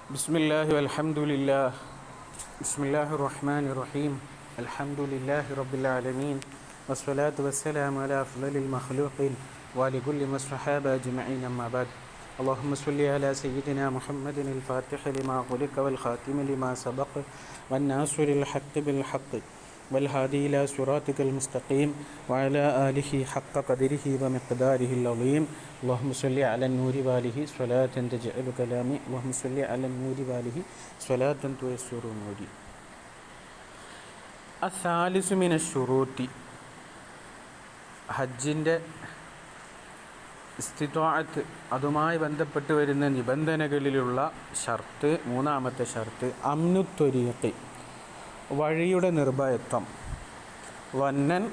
بسم الله والحمد لله. بسم الله الرحمن الرحيم. الحمد لله رب العالمين والصلاة والسلام على أفضل المخلوقين وعلى كل الصحابة أجمعين أما بعد. اللهم صل على سيدنا محمد الفاتح لما خلق والخاتم لما سبق والناصر الحق بالحق والهادي إلى صراطك المستقيم وعلى آله حق قدره ومقداره العظيم. اللهم صل على النور واله صلاة تجعل كلامي اللهم صل على النور واله صلاة تيسر نوري. الثالث من الشروط ഹജ്ജിൻ്റെ ഇസ്തിത്വാഅത്ത് അതുമായി ബന്ധപ്പെട്ട് വരുന്ന നിബന്ധനകളിലുള്ള ഷർത്ത്, മൂന്നാമത്തെ ഷർത്ത് അംനുത്വരീഖ്, വഴിയുടെ നിർഭയത്വം. വന്നൻ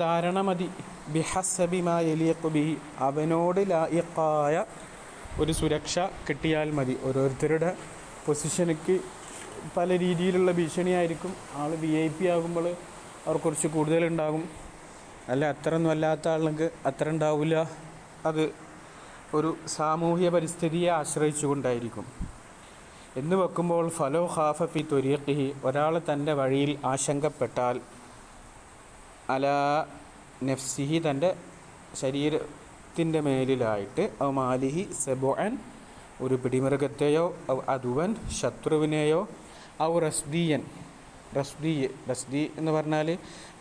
ധാരണ മതി, ബിഹസബി മാ യലീഖു ബിഹി, അവനോട് ലായിഖായ ഒരു സുരക്ഷ കിട്ടിയാൽ മതി. ഓരോരുത്തരുടെ പൊസിഷനിക്ക് പല രീതിയിലുള്ള ഭീഷണിയായിരിക്കും. ആൾ VIP ആകുമ്പോൾ അവർ കുറച്ച് കൂടുതലുണ്ടാകും, അല്ല അത്രയൊന്നും അല്ലാത്ത ആൾക്ക് അത്ര ഉണ്ടാവില്ല. അത് ഒരു സാമൂഹ്യ പരിസ്ഥിതിയെ ആശ്രയിച്ചു കൊണ്ടായിരിക്കും എന്ന് വെക്കുമ്പോൾ ഫലോ ഖാഫ ഫി ത്വരീഖിഹി, ഒരാൾ തൻ്റെ വഴിയിൽ ആശങ്കപ്പെട്ടാൽ, അലാ നഫ്സിഹി, തൻ്റെ ശരീരത്തിൻ്റെ മേലിലായിട്ട്, ഔ മാലിഹി സബുഅൻ, ഒരു പിടിമൃഗത്തെയോ, ഔ അദുവൻ, ശത്രുവിനെയോ, ഔ റസ്ദിയൻ, റസ്ദി എന്ന് പറഞ്ഞാൽ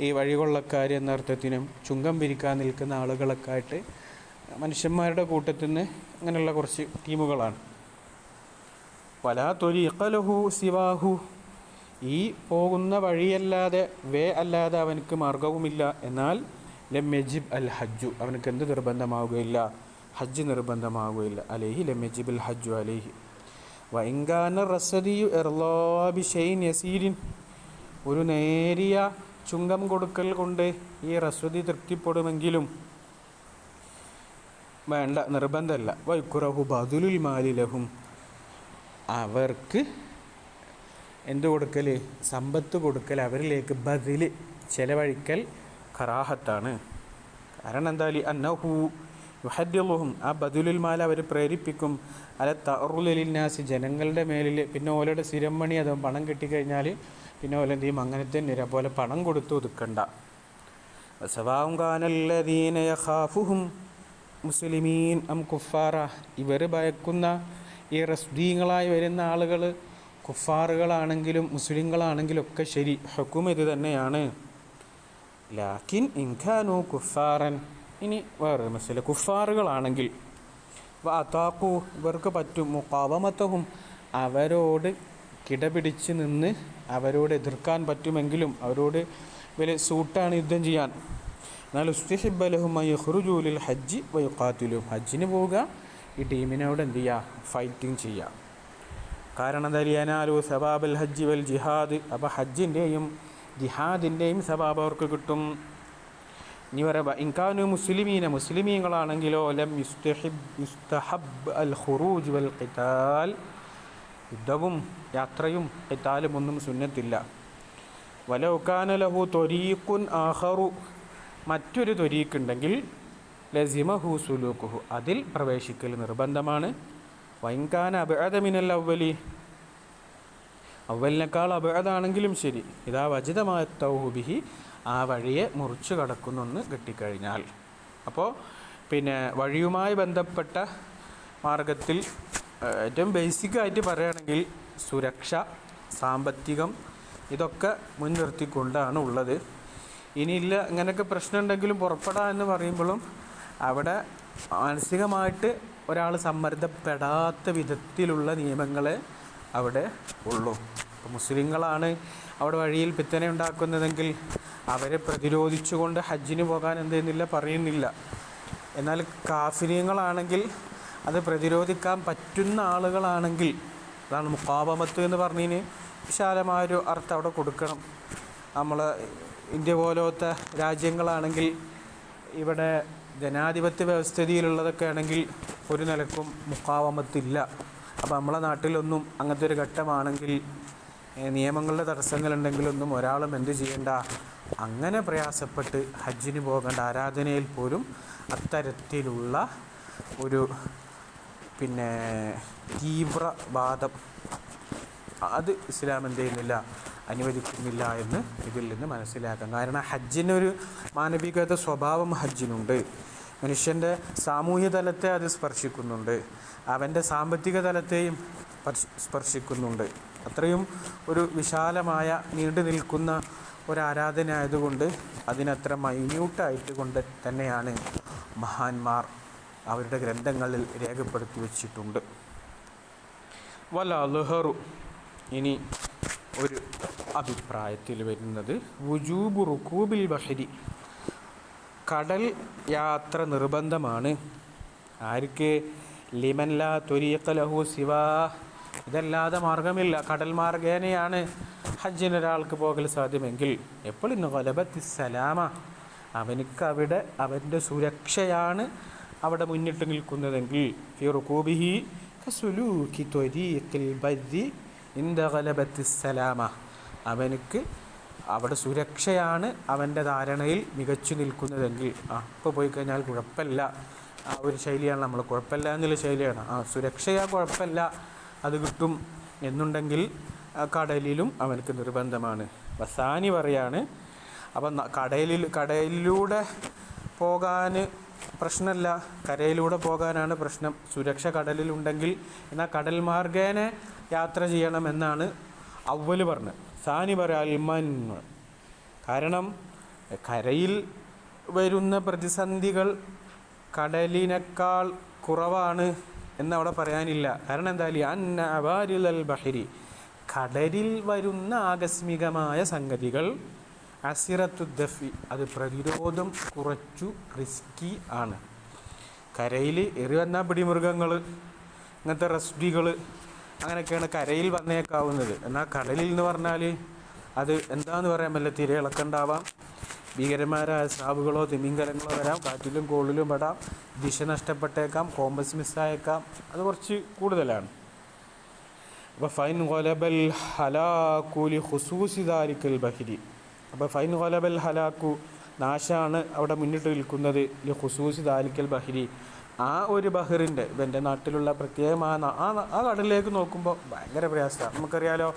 ഈ വഴികൊള്ളക്കാർ എന്നർത്ഥത്തിനും ചുങ്കം പിരിക്കാൻ നിൽക്കുന്ന ആളുകളൊക്കെ ആയിട്ട് മനുഷ്യന്മാരുടെ കൂട്ടത്തിൽ നിന്ന് അങ്ങനെയുള്ള കുറച്ച് ടീമുകളാണ്. വലാ ത്വരീഖ ലഹു സിവാഹു, ഈ പോകുന്ന വഴിയല്ലാതെ അല്ലാതെ അവനക്ക് മാർഗവുമില്ല. എന്നാൽ ലം യജിബ് അൽ ഹജ്ജു, അവനക്ക് എന്ത് നിർബന്ധമാവുകയില്ല? ഹജ്ജ് നിർബന്ധമാവുകയില്ല. അലൈഹി ലം യജിബ് അൽ ഹജ്ജു അലൈഹി. വഇൻകാന റസദിയു ഇർലാബി ഷൈഇൻ യസീരിൻ, ഒരു നേരിയ ചുങ്കം കൊടുക്കൽ കൊണ്ട് ഈ റസ്വദി തൃപ്തിപ്പെടുമെങ്കിലും വേണ്ട, നിർബന്ധമല്ല. വൈക്കുറഹു ബദുലുൽ മാലി ലഹും, അവർക്ക് എന്ത് കൊടുക്കൽ? സമ്പത്ത് കൊടുക്കൽ, അവരിലേക്ക് ബദിൽ ചെലവഴിക്കൽ കറാഹത്താണ്. കാരണം എന്താ? അന്നഹു യുഹദ്ദിലുഹും, ആ ബദുലുൽ മാൽ അവർ പ്രേരിപ്പിക്കും, അല തഅറുലിന്നാസി, ജനങ്ങളുടെ മേലിൽ. പിന്നെ ഓലയുടെ സ്ഥിരമണി അതോ പണം കിട്ടിക്കഴിഞ്ഞാൽ പിന്നെ ഓലെന്ത് ചെയ്യും? അങ്ങനെ തന്നെ പോലെ പണം കൊടുത്ത് ഒതുക്കണ്ട. വസവാഉൻ കാനല്ലദീന യഖാഫുഹും മുസ്ലിമീൻ അം കുഫാറ, ഇവർ ഭയക്കുന്ന ഈ റസ്ദീങ്ങളായി വരുന്ന ആളുകൾ കുഫാറുകളാണെങ്കിലും മുസ്ലിങ്ങളാണെങ്കിലും ഒക്കെ ശരി, ഹുക്കും ഇത് തന്നെയാണ്. ലാക്കിൻ ഇൻകാനു കുഫാറൻ, ഇനി വേറൊരു മസല, കുഫാറുകളാണെങ്കിൽ വഅതാഖു, ഇവർക്ക് പറ്റും, മുഖാവമത്തഹും, അവരോട് കിടപിടിച്ച് നിന്ന് അവരോട് എതിർക്കാൻ പറ്റുമെങ്കിലും, അവരോട് വലിയ സൂട്ടാണ് യുദ്ധം ചെയ്യാൻ. എന്നാൽ ഉസ്തിഹിബ്ബ ലഹും അൻ യഖ്റുജൂ ലിൽ ഹജ്ജി വയുഖാതിലൂഹും, ഹജ്ജിന് പോവുക, ഈ ടീമിനോട് എന്ത് ചെയ്യുക? ഫൈറ്റിംഗ് ചെയ്യുക. കാരണം എന്താ? ലിയനാലു സവാബൽ ഹജ്ജി വൽ ജിഹാദ്, അപ്പോൾ ഹജ്ജിൻ്റെയും ജിഹാദിൻ്റെയും സവാബ് അവർക്ക് കിട്ടും. ഇനി പറയുക ഇൻകാനു മുസ്ലിമീന, മുസ്ലിമീങ്ങളാണെങ്കിലോ, ലം യുസ്തഹബ് അൽ ഖുറൂജ് വൽ ഖിതാൽ, യുദ്ധവും യാത്രയും ഖിതാലും ഒന്നും സുന്നത്തില്ല. വലൗ കാന ലഹു ത്വരീഖുൻ ആഖറു, മറ്റൊരു ത്വരീഖുണ്ടെങ്കിൽ ലസിമഹു സുലൂഖുഹു, അതിൽ പ്രവേശിക്കൽ നിർബന്ധമാണ്. വൈൻകാന അബ്അദ മിനൽ അവ്വലി, അവലിനേക്കാൾ അബ്അദാണെങ്കിലും ശരി, ഇതാ വജിദമാഅത്തൗഹു ബിഹി, ആ വഴിയെ മുറിച്ചു കടക്കുന്നൊന്ന് കിട്ടിക്കഴിഞ്ഞാൽ. അപ്പോൾ പിന്നെ വഴിയുമായി ബന്ധപ്പെട്ട മാർഗത്തിൽ ഏറ്റവും ബേസിക്കായിട്ട് പറയുകയാണെങ്കിൽ സുരക്ഷ, സാമ്പത്തികം, ഇതൊക്കെ മുൻനിർത്തിക്കൊണ്ടാണ് ഉള്ളത്. ഇനിയില്ല ഇങ്ങനെയൊക്കെ പ്രശ്നമുണ്ടെങ്കിലും പുറപ്പെടാം എന്ന് പറയുമ്പോഴും അവിടെ മാനസികമായിട്ട് ഒരാൾ സമ്മർദ്ദപ്പെടാത്ത വിധത്തിലുള്ള നിയമങ്ങളെ അവിടെ ഉള്ളൂ. ഇപ്പോൾ മുസ്ലിങ്ങളാണ് അവിടെ വഴിയിൽ പിത്തന ഉണ്ടാക്കുന്നതെങ്കിൽ അവരെ പ്രതിരോധിച്ചുകൊണ്ട് ഹജ്ജിന് പോകാൻ എന്തെന്നില്ല പറയുന്നില്ല. എന്നാൽ കാഫിര്യങ്ങളാണെങ്കിൽ, അത് പ്രതിരോധിക്കാൻ പറ്റുന്ന ആളുകളാണെങ്കിൽ, അതാണ് മുഖാവമത്ത് എന്ന് പറഞ്ഞതിന് വിശാലമായൊരു അർത്ഥം അവിടെ കൊടുക്കണം. നമ്മൾ ഇന്ത്യ പോലത്തെ രാജ്യങ്ങളാണെങ്കിൽ, ഇവിടെ ജനാധിപത്യ വ്യവസ്ഥിതിയിലുള്ളതൊക്കെ ആണെങ്കിൽ ഒരു നിലക്കും മുഖാവമത്തില്ല. അപ്പോൾ നമ്മളെ നാട്ടിലൊന്നും അങ്ങനത്തെ ഒരു ഘട്ടമാണെങ്കിൽ, നിയമങ്ങളുടെ തടസ്സങ്ങളുണ്ടെങ്കിലൊന്നും ഒരാളും എന്ത് ചെയ്യേണ്ട? അങ്ങനെ പ്രയാസപ്പെട്ട് ഹജ്ജിന് പോകേണ്ട. ആരാധനയിൽ പോലും അത്തരത്തിലുള്ള ഒരു പിന്നെ തീവ്രവാദം അത് ഇസ്ലാം എന്ത് ചെയ്യുന്നില്ല, അനുവദിക്കുന്നില്ല എന്ന് ഇതിൽ നിന്ന് മനസ്സിലാക്കാം. കാരണം ഹജ്ജിനൊരു മാനവികത സ്വഭാവം ഹജ്ജിനുണ്ട്. മനുഷ്യൻ്റെ സാമൂഹ്യ തലത്തെ അത് സ്പർശിക്കുന്നുണ്ട്, അവൻ്റെ സാമ്പത്തിക തലത്തെയും സ്പർശിക്കുന്നുണ്ട്. അത്രയും ഒരു വിശാലമായ നീണ്ടു നിൽക്കുന്ന ഒരു ആരാധന ആയതുകൊണ്ട് അതിനത്ര മൈന്യൂട്ടായിട്ട് കൊണ്ട് തന്നെയാണ് മഹാന്മാർ അവരുടെ ഗ്രന്ഥങ്ങളിൽ രേഖപ്പെടുത്തി വച്ചിട്ടുണ്ട്. വല ലുഹറു, ഇനി ഒരു അഭിപ്രായത്തിൽ വരുന്നത് വുജൂബു റുകൂബിൽ ബഹരി, കടൽ യാത്ര നിർബന്ധമാണ്. ആർക്ക്? ലിമൻ ലാ ത്വരീഖ ലഹു സിവാ, ഇതല്ലാതെ മാർഗമില്ല. കടൽ മാർഗേനയാണ് ഹജ്ജിനൊരാൾക്ക് പോകൽ സാധ്യമെങ്കിൽ എപ്പോഴും ഗലബത്തി സലാമ, അവനക്ക് അവിടെ അവൻ്റെ സുരക്ഷയാണ് അവിടെ മുന്നിട്ട് നിൽക്കുന്നതെങ്കിൽ ഫി റുകൂബിഹി കസുലൂകി ത്വരീഖിൽ ബർരി ഇൻദ ഗലബത്തി സലാമ, അവനക്ക് അവിടെ സുരക്ഷയാണ് അവൻ്റെ ധാരണയിൽ മികച്ചു നിൽക്കുന്നതെങ്കിൽ ഇപ്പോൾ പോയി കഴിഞ്ഞാൽ കുഴപ്പമില്ല, ആ ഒരു ശൈലിയാണ് നമ്മൾ, കുഴപ്പമില്ല എന്നുള്ള ശൈലിയാണ്. സുരക്ഷയാ കുഴപ്പമില്ല, അത് കിട്ടും എന്നുണ്ടെങ്കിൽ കടലിലും അവനക്ക് നിർബന്ധമാണ്. വസാനി പറയാണ്, അപ്പം കടലിലൂടെ പോകാൻ പ്രശ്നമല്ല, കരയിലൂടെ പോകാനാണ് പ്രശ്നം. സുരക്ഷ കടലിലുണ്ടെങ്കിൽ എന്നാൽ കടൽ മാർഗേന യാത്ര ചെയ്യണമെന്നാണ് അവല് പറഞ്ഞത്. സാനി പറയാം അൽമൻ, കാരണം കരയിൽ വരുന്ന പ്രതിസന്ധികൾ കടലിനേക്കാൾ കുറവാണ് എന്നവിടെ പറയാനില്ല. കാരണം എന്തായാലും അന്ന അവാരിൽ ബഹരി, കടലിൽ വരുന്ന ആകസ്മികമായ സംഗതികൾ അസിറത്തുദ്ദഫി, അത് പ്രതിരോധം കുറച്ചു റിസ്കി ആണ്. കരയിൽ എറി വന്നാൽ പിടിമൃഗങ്ങൾ, ഇങ്ങനത്തെ റെസ്ഡികൾ, അങ്ങനെയൊക്കെയാണ് കരയിൽ വന്നേക്കാവുന്നത്. എന്നാൽ കടലിൽ എന്ന് പറഞ്ഞാൽ അത് എന്താന്ന് പറയാൻ പറ്റില്ല, തിരയിളക്കം ഉണ്ടാവാം, ഭീകരന്മാരായ സ്രാവുകളോ തിമിംഗലങ്ങളോ വരാം, കാറ്റിലും കോളിലും പെടാം, ദിശ നഷ്ടപ്പെട്ടേക്കാം, കോമ്പസ് മിസ്സായേക്കാം, അത് കുറച്ച് കൂടുതലാണ്. അപ്പോൾ ഫൈൻ ഗലബൽ ഹലാക്കു ലി ഖുസൂസി ദാലിക്കൽ ബഹരി, അപ്പോൾ ഫൈൻ ഗലബൽ ഹലാക്കു, നാശാണ് അവിടെ മുന്നിട്ട് നിൽക്കുന്നത്, ലി ഖുസൂസി ദാലിക്കൽ ബഹരി, ആ ഒരു ബഹറിൻ്റെ എൻ്റെ നാട്ടിലുള്ള പ്രത്യേകമായ ആ കടലിലേക്ക് നോക്കുമ്പോൾ ഭയങ്കര പ്രയാസമാണ്. നമുക്കറിയാലോ,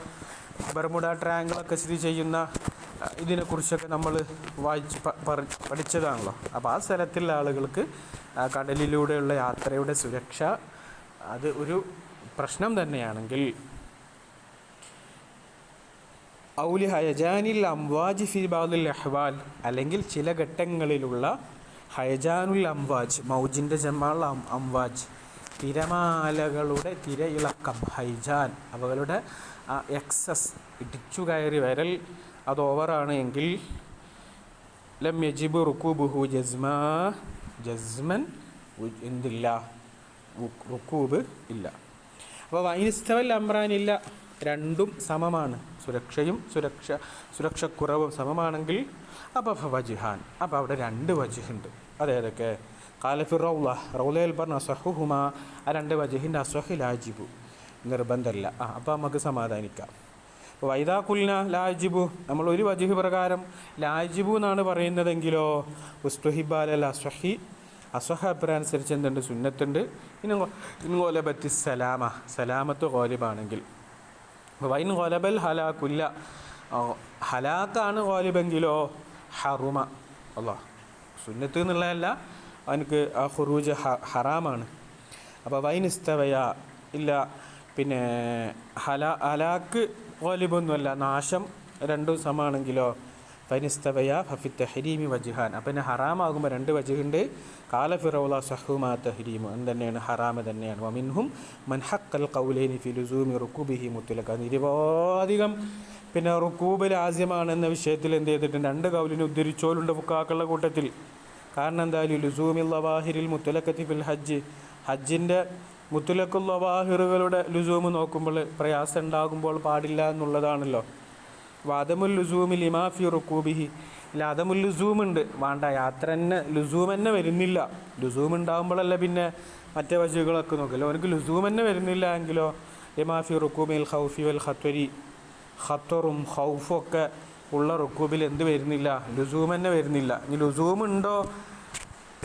ബർമുഡ ട്രയാങ്കിളൊക്കെ സ്ഥിതി ചെയ്യുന്ന ഇതിനെക്കുറിച്ചൊക്കെ നമ്മൾ വായിച്ച് പഠിച്ചതാണല്ലോ. അപ്പോൾ ആ സ്ഥലത്തുള്ള ആളുകൾക്ക് കടലിലൂടെയുള്ള യാത്രയുടെ സുരക്ഷ അത് ഒരു പ്രശ്നം തന്നെയാണെങ്കിൽ, ഔലി ഹയജാനിൽ അംവാജ് ഫി ബാദിൽ അഹ്വാൽ, അല്ലെങ്കിൽ ചില ഘട്ടങ്ങളിലുള്ള ഹയജാനുൽ അംവാജ്, മൗജിൻ്റെ ജമാൽ അംവാജ്, തിരമാലകളുടെ തിരയിളക്കം, ഹൈജാൻ, അവകളുടെ എക്സസ്, ഇടിച്ചു കയറി വരൽ, അത് ഓവറാണ് എങ്കിൽ ലം യജിബ് റുക്കൂബുഹു ജസ്മൻ എന്തില്ല, റുക്കൂബ് ഇല്ല. അപ്പോൾ വൈനിസ്തവൽ അമ്രാനില്ല, രണ്ടും സമമാണ്, സുരക്ഷക്കുറവും സമമാണെങ്കിൽ അപ്പോൾ വജിഹാൻ, അപ്പോൾ അവിടെ രണ്ട് വജിഹുണ്ട്. അതേതൊക്കെ? കാലഫിർ റൗലയിൽ പറഞ്ഞ അസഹുഹുമ, ആ രണ്ട് വജിഹിൻ്റെ അസഹി ലാജിബു, നിർബന്ധമല്ല. അപ്പോൾ നമുക്ക് സമാധാനിക്കാം. അപ്പോൾ വൈദാകുൽന ലാജിബു, നമ്മൾ ഒരു വജിഹ് പ്രകാരം ലാജിബു എന്നാണ് പറയുന്നതെങ്കിലോ ഉസ്തുഹിബാൽ അസ്വഹി, അസ്വഹ അഭിപ്രായനുസരിച്ച് എന്തുണ്ട്, സുന്നത്തുണ്ട്. ഇൻഗോലബത്തി സലാമത്ത് ഗോലിബാണെങ്കിൽ, വൈൻ ഗോലബൽ ഹലാക്കുല്ല, ഹലാക്കാണ് ഗോലിബെങ്കിലോ ഹറുമ, അല്ലാ സുന്നത്ത് എന്നുള്ളതല്ല, അവനക്ക് ആ ഖുറൂജ് ഹറാമാണ്. അപ്പോൾ വൈനിസ്തവയ ഇല്ല, പിന്നെ ഹലാക്ക് ഗോലിബൊന്നുമല്ല, നാശം രണ്ടും സമാണെങ്കിലോ ഫൈനിസ്തവയ ഫഫി തഹരീമി വജിഹാൻ, അപ്പം പിന്നെ ഹറാമാകുമ്പോൾ രണ്ട് വജിഹുണ്ട്. കാല ഫിറൗല സഹുമാ തഹരീമു, തന്നെയാണ് ഹറാമ് തന്നെയാണ്. വമിൻഹും മൻ ഹഖൽ ഖൗലൈനി ഫി ലുസൂമി റുകൂബിഹി മുത്ലഖ, നിരവധികം പിന്നെ റുക്കൂബ് ലാസ്യമാണെന്ന വിഷയത്തിൽ എന്ത് ചെയ്തിട്ടുണ്ട്, രണ്ട് കൗലിനെ ഉദ്ധരിച്ചോലുണ്ട് ഫുഖാക്കളുടെ കൂട്ടത്തിൽ. കാരണം എന്തായാലും ലുസൂമിൽ ലവാഹിരിൽ മുത്തലക്കത്തി ഫിൽ ഹജ്ജ്, ഹജ്ജിൻ്റെ മുത്തലക്കുൽ ലവാഹിറുകളുടെ ലുസൂമ് നോക്കുമ്പോൾ പ്രയാസം ഉണ്ടാകുമ്പോൾ പാടില്ല എന്നുള്ളതാണല്ലോ. വാദമുൽ ലുസൂമിൽ ഇമാഫി റുക്കൂബിഹി, ഇല്ല അതമുൽ ലുസൂമുണ്ട്, വേണ്ട യാത്ര തന്നെ ലുസൂം തന്നെ വരുന്നില്ല. ലുസൂം ഉണ്ടാകുമ്പോഴല്ല പിന്നെ മറ്റേ വജുകളൊക്കെ നോക്കില്ല. അവനക്ക് ലുസൂം തന്നെ വരുന്നില്ല എങ്കിലോ ഇമാഫി റുക്കൂബിൽ ഖൗഫി വൽ ഖത്വരി, ഖത്തറും ഖൗഫും ഒക്കെ ഉള്ള റുക്കൂബിൽ എന്ത് വരുന്നില്ല, ലുസൂം തന്നെ വരുന്നില്ല. ഇനി ലുസൂം ഉണ്ടോ,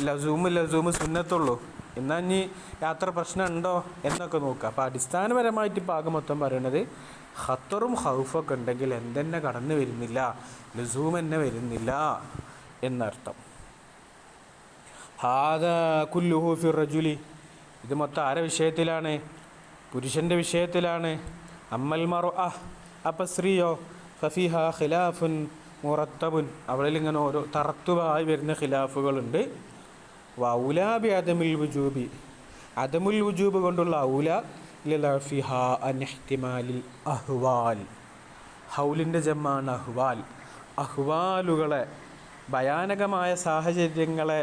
ലസൂമ് സുന്നത്തുള്ളൂ എന്നാൽ ഇനി യാത്ര പ്രശ്നമുണ്ടോ എന്നൊക്കെ നോക്കുക. അപ്പോൾ അടിസ്ഥാനപരമായിട്ട് ഇപ്പോൾ ആകെ മൊത്തം പറയുന്നത് ഖത്തറും ഖൗഫൊക്കെ ഉണ്ടെങ്കിൽ എന്തെന്നെ കടന്നു വരുന്നില്ല, ലസൂം തന്നെ വരുന്നില്ല എന്നർത്ഥം. ഹാദാ കുല്ലുഹു ഫി റജുലി, ഇത് മൊത്തം ആരെ വിഷയത്തിലാണ്? പുരുഷൻ്റെ വിഷയത്തിലാണ്. അമ്മൽ മർഅ, അപ്പം സ്ത്രീയോ? ഫഫിഹ ഖിലാഫുൻ മുറത്തബുൻ, അവളിൽ ഇങ്ങനെ ഓരോ തറത്തുവായി വരുന്ന ഖിലാഫുകളുണ്ട്. വൗലാ ബി അദമുൽ വുജൂബി, അദമുൽ വുജൂബ് കൊണ്ടുള്ള ഔല ലിലഫിഹ അൻ ഇഹ്തിമാലിൽ അഹ്വാൽ, ഹൗലിൻ്റെ ജമ്മാണ് അഹ്വാൽ. അഹ്വാലുകളെ, ഭയാനകമായ സാഹചര്യങ്ങളെ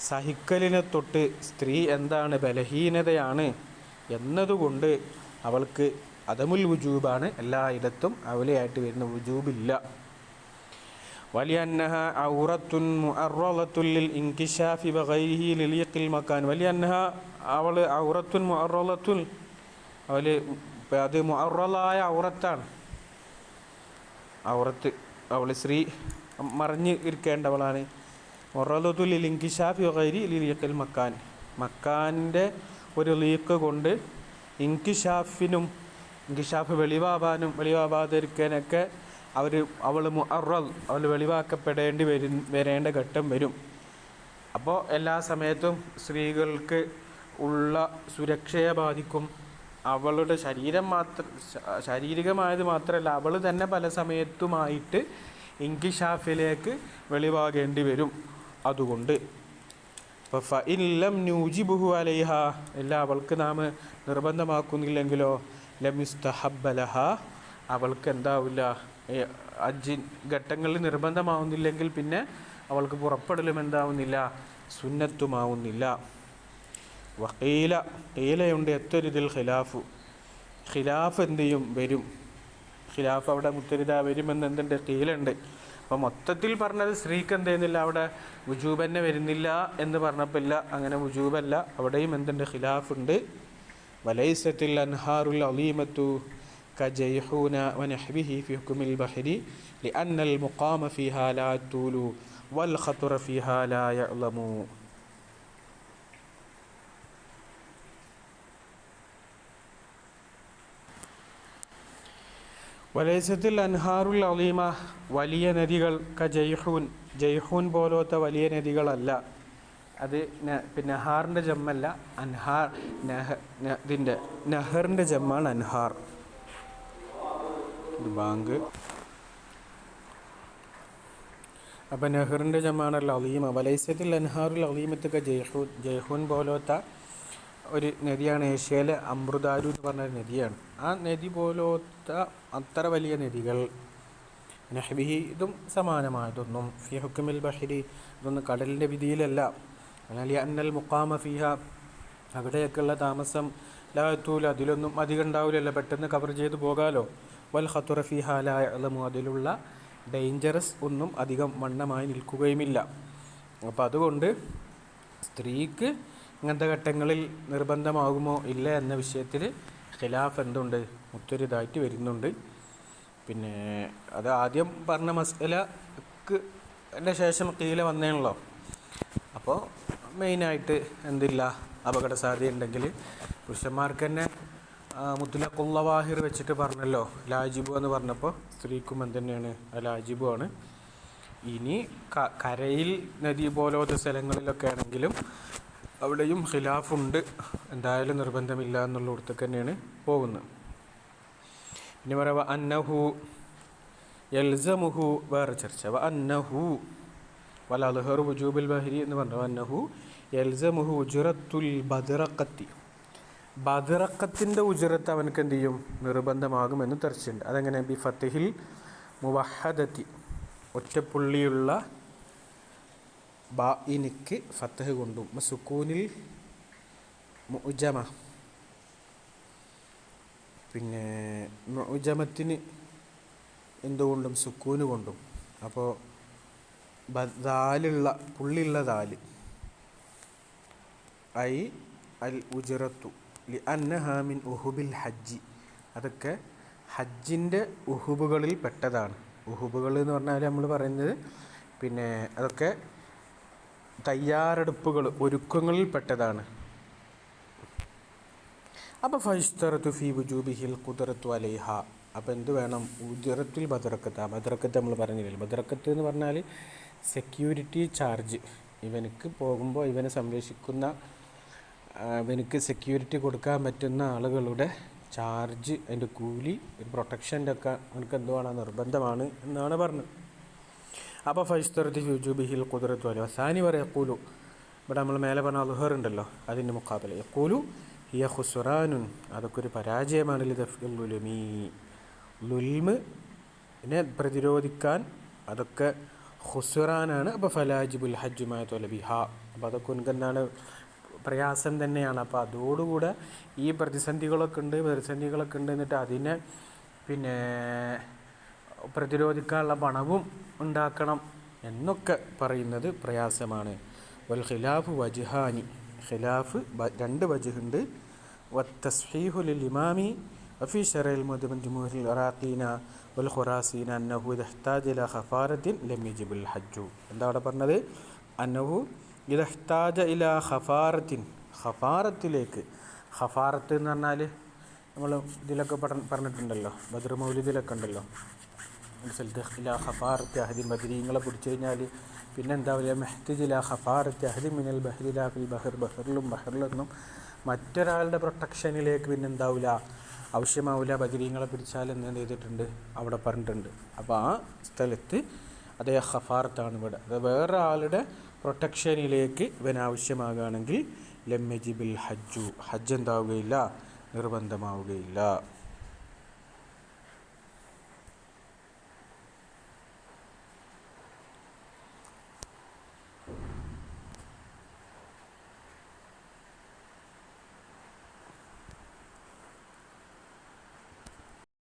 സഹിക്കലിനെ തൊട്ട് സ്ത്രീ എന്താണ്, ബലഹീനതയാണ് എന്നതുകൊണ്ട് അവൾക്ക് അദമുൽ വുജൂബാണ്. എല്ലായിടത്തും ഔലയായിട്ട് വരുന്ന വുജൂബില്ല. വലിയന്നഹ ഔറത്തുൻ മുഅറളത്തുൻ ലിൽ ഇൻകിശാഫി വഗൈരിഹി ലിലിഖിൽ മക്കാൻ. വലിയന്നഹ, അവൾ ഔറത്തുൻ മുഅറളത്തുൻ, അവൾ അത് മുഅറളായ ഔറത്താണ്. ഔറത്ത്, അവൾ സ്ത്രീ മറിഞ്ഞ് ഇരിക്കേണ്ടവളാണ്. മുഅറളത്തുൻ ലിൽ ഇൻകിശാഫി വഗൈരി ലിലിഖിൽ മക്കാൻ, മക്കാൻ്റെ ഒരു ലീക്ക് കൊണ്ട് ഇൻകിശാഫിനും, ഇൻകിശാഫ് വെളിവാകാനും വെളിവാകാതിരിക്കാനൊക്കെ അവൾ മുഅറൽ, അവൾ വെളിവാക്കപ്പെടേണ്ടി വരേണ്ട ഘട്ടം വരും. അപ്പോൾ എല്ലാ സമയത്തും സ്ത്രീകൾക്ക് ഉള്ള സുരക്ഷയെ ബാധിക്കും. അവളുടെ ശാരീരികമായത് മാത്രമല്ല, അവൾ തന്നെ പല സമയത്തുമായിട്ട് ഇൻകിശാഫിലേക്ക് വെളിവാകേണ്ടി വരും. അതുകൊണ്ട് അപ്പോൾ ഫഇൻ ലം നുജിബുഹു അലൈഹ, എല്ലാം അവൾക്ക് നാം നിർബന്ധമാക്കുന്നില്ലെങ്കിലോ ലം യുസ്തഹബ്ബ ലഹ, അവൾക്ക് എന്താവില്ല, ഹജ്ജ് ഘട്ടങ്ങളിൽ നിർബന്ധമാവുന്നില്ലെങ്കിൽ പിന്നെ അവൾക്ക് പുറപ്പെടലും എന്താവുന്നില്ല, സുന്നത്തുമാവുന്നില്ല. വഖീല, ഖീലയുണ്ട് എത്തൊരിതിൽ ഖിലാഫു, ഖിലാഫ് എന്ത് ചെയ്യും, വരും. ഖിലാഫ് അവിടെ മുത്തരിദ വരുമെന്ന് എന്തുണ്ട്, ഖീലുണ്ട്. അപ്പോൾ മൊത്തത്തിൽ പറഞ്ഞത് സ്ത്രീക്ക് എന്ത് ചെയ്യുന്നില്ല, അവിടെ വുജൂബ് തന്നെ വരുന്നില്ല എന്ന് പറഞ്ഞപ്പോൾ ഇല്ല, അങ്ങനെ വുജൂബല്ല, അവിടെയും എന്തുണ്ട്, ഖിലാഫുണ്ട്. വലൈസത്തിൽ അൻഹാറുൽ അലീമത്തു കജയ്ഹൂന വനഹ്വിഹി ഫി ഹുക്മിൽ ബഹരി ലിഅന്നൽ മുഖാമ ഫീഹാ ലാ തൂലു വൽ ഖത്റ ഫീഹാ ലാ യഅ്ലമു. വലൈസത്തിൽ അൻഹാറുൽ അലീമ, വലിയ നദികൾ കജയ്ഹൂൻ, ജയ്ഹൂൻ പോലത്തെ വലിയ നദികളല്ല. അത് പിന്നെ നഹാറിൻ്റെ ജമ്മല്ല, അൻഹാർ, ഇതിൻ്റെ നഹറിൻ്റെ ജമ്മാണ് അൻഹാർ. ബാങ്ക്, അപ്പം നെഹറിൻ്റെ ജമ്മാണല്ലോ അലീമ. വലൈസത്തിൽ അൻഹാറുൽ അലീമത്തൊക്കെ ജയ്ഹൂൻ, ജയ്ഹൂൻ പോലത്തെ ഒരു നദിയാണ്. ഏഷ്യയിലെ അമൃതാരു എന്ന് പറഞ്ഞൊരു നദിയാണ്. ആ നദി പോലത്തെ അത്ര വലിയ നദികൾ, നഹ്ബിഹി, ഇതും സമാനമായതൊന്നും ഫി ഹുക്മിൽ ബഹരി, ഇതൊന്നും കടലിൻ്റെ വിധിയിലല്ല. എന്നാൽ അന്നൽ മുഖാമ ഫിഹ, അവിടെയൊക്കെയുള്ള താമസം ലാ യത്തൂല, അതിലൊന്നും അധികം ഉണ്ടാവില്ലല്ലോ, പെട്ടെന്ന് കവർ ചെയ്ത് പോകാമല്ലോ. വൽ ഖത്റ ഫിഹ ലാ യഅ്ലമു, അതിലുള്ള ഡേഞ്ചറസ് ഒന്നും അധികം വണ്ണമായി നിൽക്കുകയുമില്ല. അപ്പോൾ അതുകൊണ്ട് സ്ത്രീക്ക് ഇങ്ങനത്തെ ഘട്ടങ്ങളിൽ നിർബന്ധമാകുമോ ഇല്ല എന്ന വിഷയത്തിൽ ഖിലാഫ് എന്തുണ്ട്, മുത്തരിതായിട്ട് വരുന്നുണ്ട്. പിന്നെ അത് ആദ്യം പറഞ്ഞ മസ്അലക്ക് ശേഷം ഖീല വന്നേണല്ലോ. അപ്പോൾ മെയിനായിട്ട് എന്തില്ല, അപകട സാധ്യത ഉണ്ടെങ്കിൽ പുരുഷന്മാർക്ക് തന്നെ മുത്ലഖുൽ ലവാഹിർ വെച്ചിട്ട് പറഞ്ഞല്ലോ, ലാജിബു എന്ന് പറഞ്ഞപ്പോൾ സ്ത്രീക്കും എന്തുതന്നെയാണ്, ലാജിബുമാണ്. ഇനി കരയിൽ നദി പോലത്തെ സ്ഥലങ്ങളിലൊക്കെ ആണെങ്കിലും അവിടെയും ഖിലാഫുണ്ട്, എന്തായാലും നിർബന്ധമില്ല എന്നുള്ളിടത്തേക്ക് തന്നെയാണ് പോകുന്നത്. പിന്നെ പറയുക അന്നഹു യൽസമുഹു, വേറെ ചർച്ച. അന്നഹു വല അൽഹറു വുജൂബിൽ ബഹരി എന്ന് പറഞ്ഞു. അന്നഹു യൽസമുഹു ഉജ്റത്തുൽ ബദ്റഖത്തി, ബദ്റഖത്തിൻ്റെ ഉജ്റത്ത് അവനക്ക് എന്ത് ചെയ്യും, നിർബന്ധമാകുമെന്ന് ചർച്ചയുണ്ട്. അതെങ്ങനെ, ബി ഫത്തിഹിൽ മുവഹദത്തി, ഒറ്റപ്പുള്ളിയുള്ള ബാഇനിക്ക് ഫത്തഹ് കൊണ്ടും, സുക്കൂനിൽ മുഅ്ജമ, പിന്നെ മുഅ്ജമത്തിന് എന്തുകൊണ്ടും സുക്കൂന് കൊണ്ടും. അപ്പോൾ ദാലുള്ള, പുള്ളിയുള്ള ദാല്, ഐ അൽ ഉജ്റത്തു ലി അന്നഹ മിൻ ഉഹുബിൽ ഹജ്ജി, അതൊക്കെ ഹജ്ജിൻ്റെ ഉഹുബുകളിൽ പെട്ടതാണ്. ഉഹുബുകൾ എന്ന് പറഞ്ഞാൽ നമ്മൾ പറയുന്നത് പിന്നെ അതൊക്കെ തയ്യാറെടുപ്പുകൾ, ഒരുക്കങ്ങളിൽ പെട്ടതാണ്. അപ്പോൾ ഫൈസ്തറത്തു ഫി വുജൂബിഹിൽ ഖുദ്റത്തു അലൈഹ. അപ്പോൾ എന്ത് വേണം? ഉജറത്തുൽ ബദറക്കത്ത്. ആ ബദറക്കത്ത് നമ്മൾ പറഞ്ഞില്ലല്ലോ. ബദറക്കത്ത് എന്ന് പറഞ്ഞാൽ സെക്യൂരിറ്റി ചാർജ്. ഇവനക്ക് പോകുമ്പോൾ ഇവനെ സംരക്ഷിക്കുന്ന, ഇവനക്ക് സെക്യൂരിറ്റി കൊടുക്കാൻ പറ്റുന്ന ആളുകളുടെ ചാർജ്, അതിൻ്റെ കൂലി, ഒരു പ്രൊട്ടക്ഷൻ്റെ ഒക്കെ അവനക്ക് എന്തുവാണ്? നിർബന്ധമാണ് എന്നാണ് പറഞ്ഞത്. അപ്പോൾ ഫൈസ്തറത്തു ഫി വുജൂബിഹിൽ ഖുദ്റത്തു അലൈഹ. സാനി പറയക്കൂലു, ഇവിടെ നമ്മൾ മേലെ പറഞ്ഞ അൽഹർ ഉണ്ടല്ലോ, അതിൻ്റെ മുഖാബല യഖൂലു ഹിയ ഖുസ്റാനുൻ. അതൊക്കെ ഒരു പരാജയമാണ്. ലിദഫ്ഇൽ ളുൽമി, ലുൽമിനെ പ്രതിരോധിക്കാൻ അതൊക്കെ ഖുസ്റാനാണ്. അപ്പോൾ ഫലാജിബുൽ ഹജ്ജ് മാ ത്വലബിഹ. അപ്പോൾ അതൊക്കെ ഉനക്കെന്താണ്? പ്രയാസം തന്നെയാണ്. അപ്പോൾ അതോടുകൂടെ ഈ പ്രതിസന്ധികളൊക്കെ ഉണ്ട് എന്നിട്ട് അതിനെ പ്രതിരോധിക്കാനുള്ള പണവും ഉണ്ടാക്കണം എന്നൊക്കെ പറയുന്നത് പ്രയാസമാണ്. വൽ ഖിലാഫു വജ്ഹാനി. ഖിലാഫ് രണ്ട് വജ്ഹുണ്ട്. വത്തസ്ഹീഹു ലിൽ ഇമാമി വഫി ശറഇൽ ജുമൂഹിൽ ഇറാഖീന വൽ ഖുറാസീന അന്നഹു ഇദാ ഇഹ്താജ ഇലാ ഖഫാറത്തിൻ ലം യജിബുൽ ഹജ്ജു. എന്താ അവിടെ പറഞ്ഞത്? അന്നഹു ഇദാ ഇഹ്താജ ഇലാ ഖഫാറത്തിൻ. ഖഫാറത്തിലേക്ക്, ഖഫാറത്ത് എന്ന് പറഞ്ഞാൽ നമ്മൾ ഇതിലൊക്കെ പറഞ്ഞിട്ടുണ്ടല്ലോ, ബദ്ർ മൗലിദിലൊക്കെ ഉണ്ടല്ലോ, ഇലാ ഖഫാറത്തി അഹദിൻ ബദരീങ്ങളെ പിടിച്ചു കഴിഞ്ഞാൽ പിന്നെന്താവില്ല, മെഹ്തിജില ഖഫാറത്തി അഹദി മിനൽ ബഹ്രിലാ ഫിൽ ബഹർ. ബഹറിലൊന്നും മറ്റൊരാളുടെ പ്രൊട്ടക്ഷനിലേക്ക് പിന്നെന്താവില്ല, ആവശ്യമാവില്ല. ബദരീങ്ങളെ പിടിച്ചാൽ എന്ത് ചെയ്തിട്ടുണ്ട്? അവിടെ പറഞ്ഞിട്ടുണ്ട്. അപ്പോൾ ആ സ്ഥലത്ത് അതേ ഖഫാറത്താണ് ഇവിടെ. അത് വേറെ ആളുടെ പ്രൊട്ടക്ഷനിലേക്ക് ഇവൻ ആവശ്യമാകുകയാണെങ്കിൽ ലം യജിബിൽ ഹജ്ജു, ഹജ്ജ് എന്താവുകയില്ല? നിർബന്ധമാവുകയില്ല.